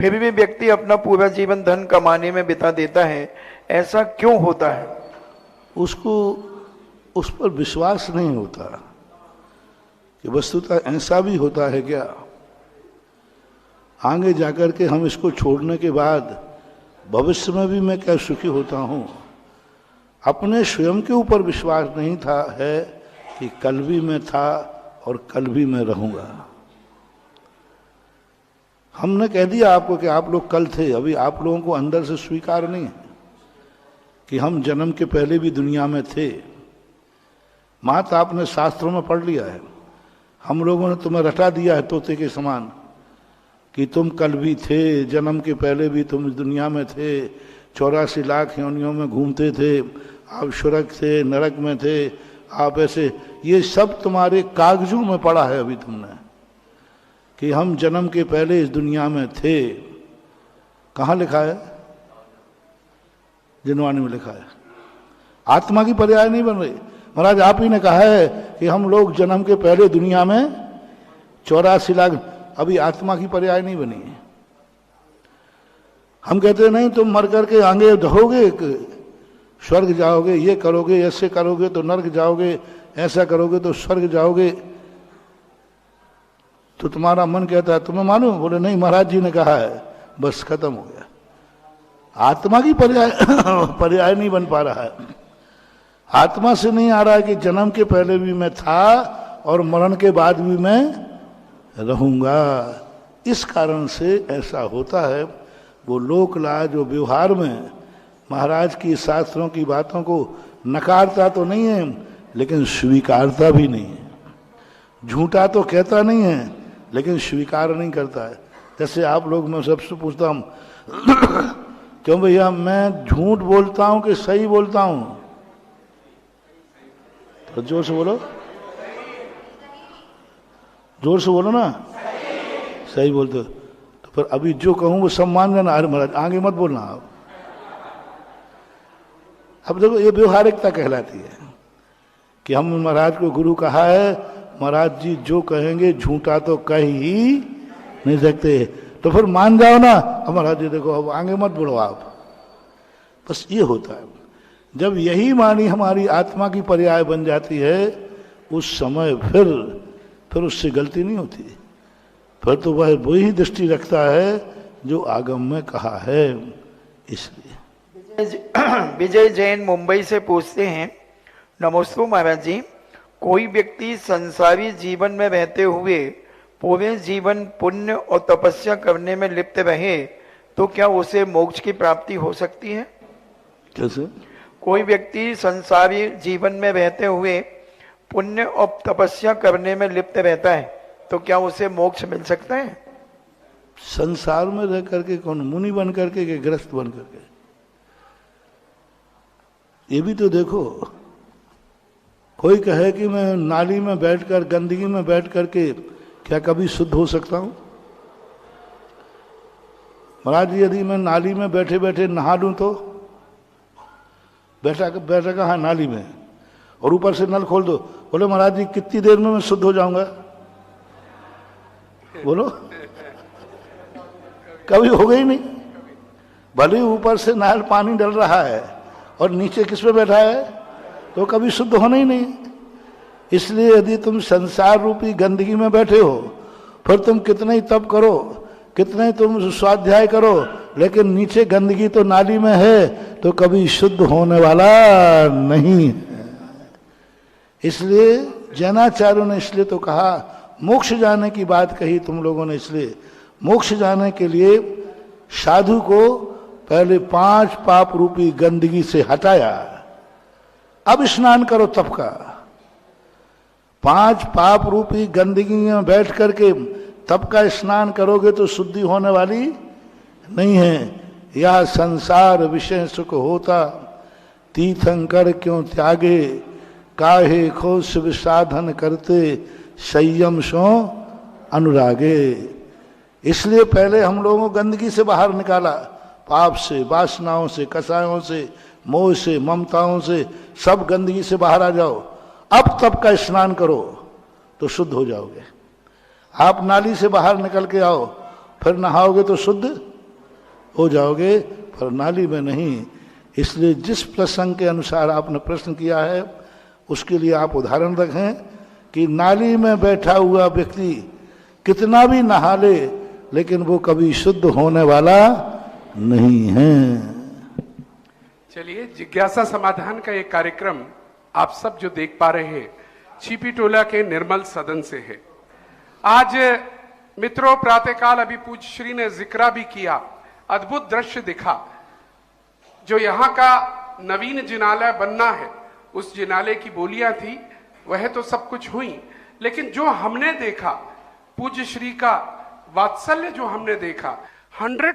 फिर भी व्यक्ति अपना पूरा जीवन धन कमाने में बिता देता है, ऐसा क्यों होता है? उसको उस पर विश्वास नहीं होता कि वस्तुतः ऐसा भी होता है क्या, आगे जाकर के हम इसको छोड़ने के बाद भविष्य में भी मैं क्या सुखी होता हूं। अपने स्वयं के ऊपर विश्वास नहीं था है कि कल भी मैं था और कल भी मैं रहूंगा। हमने कह दिया आपको कि आप लोग कल थे, अभी आप लोगों को अंदर से स्वीकार नहीं है कि हम जन्म के पहले भी दुनिया में थे। मात आपने शास्त्रों में पढ़ लिया है, हम लोगों ने तुम्हें रटा दिया है तोते के समान कि तुम कल भी थे, जन्म के पहले भी तुम इस दुनिया में थे, 84 लाख योनियों में घूमते थे, आप स्वर्ग थे, नरक में थे, आप ऐसे, ये सब तुम्हारे कागजों में पढ़ा है अभी तुमने कि हम जन्म के पहले इस दुनिया में थे। कहाँ लिखा है? जिनवाणी में लिखा है। आत्मा की पर्याय नहीं बन रही। महाराज आप ही ने कहा है कि हम लोग जन्म के पहले दुनिया में 84 लाख, अभी आत्मा की पर्याय नहीं बनी है। हम कहते नहीं तुम मर करके आगे रहोगे, स्वर्ग जाओगे, ये करोगे, ऐसे करोगे तो नरक जाओगे, ऐसा करोगे तो स्वर्ग जाओगे। तो तुम्हारा मन कहता है तुम्हें मालूम? बोले नहीं, महाराज जी ने कहा है, बस खत्म हो गया। आत्मा की पर्याय नहीं बन पा रहा है। आत्मा से नहीं आ रहा है कि जन्म के पहले भी मैं था और मरण के बाद भी मैं रहूंगा। इस कारण से ऐसा होता है। वो लोक लाज जो व्यवहार में महाराज की शास्त्रों की बातों को नकारता तो नहीं है, लेकिन स्वीकारता भी नहीं है। झूठा तो कहता नहीं है, लेकिन स्वीकार नहीं करता है। जैसे आप लोग, मैं सबसे पूछता हूं क्यों भैया मैं झूठ बोलता हूं कि सही बोलता हूं? तो जोर से बोलो, जोर से बोलो ना। सही बोलते हो तो फिर अभी जो कहूं वो सब मान लेना। अरे महाराज आगे मत बोलना आप। अब देखो ये व्यवहारिकता कहलाती है कि हम महाराज को गुरु कहा है, महाराज जी जो कहेंगे झूठा तो कह ही नहीं सकते, तो फिर मान जाओ ना। अब महाराज जी देखो अब आगे मत बोलो आप। बस ये होता है। जब यही वाणी हमारी आत्मा की पर्याय बन जाती है, उस समय फिर उससे गलती नहीं होती। फिर तो वह वही दृष्टि रखता है जो आगम में कहा है। इसलिए विजय जैन मुंबई से पूछते हैं, नमस्ते महाराज जी, कोई व्यक्ति संसारी जीवन में रहते हुए पूरे जीवन पुण्य और तपस्या करने में लिप्त रहे तो क्या उसे मोक्ष की प्राप्ति हो सकती है? कैसे? कोई व्यक्ति संसारी जीवन में रहते हुए पुण्य और तपस्या करने में लिप्त रहता है तो क्या उसे मोक्ष मिल सकता है? संसार में रह करके कौन? मुनि बन करके कि ग्रस्त बन करके? ये भी तो देखो। कोई कहे कि मैं नाली में बैठकर, गंदगी में बैठ करके क्या कभी शुद्ध हो सकता हूं? महाराज जी यदि मैं नाली में बैठे बैठे नहा लूं तो बैठा कहा नाली में और ऊपर से नल खोल दो, बोले महाराज जी कितनी देर में मैं शुद्ध हो जाऊंगा? बोलो, कभी हो गई नहीं। भले ऊपर से नाल पानी डल रहा है और नीचे किस पे बैठा है, तो कभी शुद्ध होना ही नहीं। इसलिए यदि तुम संसार रूपी गंदगी में बैठे हो, फिर तुम कितने ही तप करो, कितने ही तुम स्वाध्याय करो, लेकिन नीचे गंदगी तो नाली में है, तो कभी शुद्ध होने वाला नहीं है। इसलिए जैनाचार्यों ने इसलिए तो कहा, मोक्ष जाने की बात कही तुम लोगों ने। इसलिए मोक्ष जाने के लिए साधु को पहले 5 पाप रूपी गंदगी से हटाया। अब स्नान करो तप का। 5 पाप रूपी गंदगी में बैठ करके तप का स्नान करोगे तो शुद्धि होने वाली नहीं है। यह संसार विषय सुख होता, तीर्थंकर क्यों त्यागे, काहे खो शिव साधन करते, संयम सो अनुरागे। इसलिए पहले हम लोगों को गंदगी से बाहर निकाला, पाप से, वासनाओं से, कसायों से, मोह से, ममताओं से, सब गंदगी से बाहर आ जाओ। अब तप का स्नान करो तो शुद्ध हो जाओगे। आप नाली से बाहर निकल के आओ, फिर नहाओगे तो शुद्ध हो जाओगे, पर नाली में नहीं। इसलिए जिस प्रसंग के अनुसार आपने प्रश्न किया है उसके लिए आप उदाहरण रखें कि नाली में बैठा हुआ व्यक्ति कितना भी नहा ले लेकिन वो कभी शुद्ध होने वाला नहीं है। चलिए, जिज्ञासा समाधान का एक कार्यक्रम आप सब जो देख पा रहे हैं छिपी टोला के निर्मल सदन से है। आज मित्रों, प्रातःकाल अभी पूज्य श्री ने जिक्रा भी किया, अद्भुत दृश्य दिखा। जो यहाँ का नवीन जिनालय बनना है उस जिनालय की बोलियां थी, वह तो सब कुछ हुई, लेकिन जो हमने देखा पूज्य श्री का वात्सल्य जो हमने देखा 100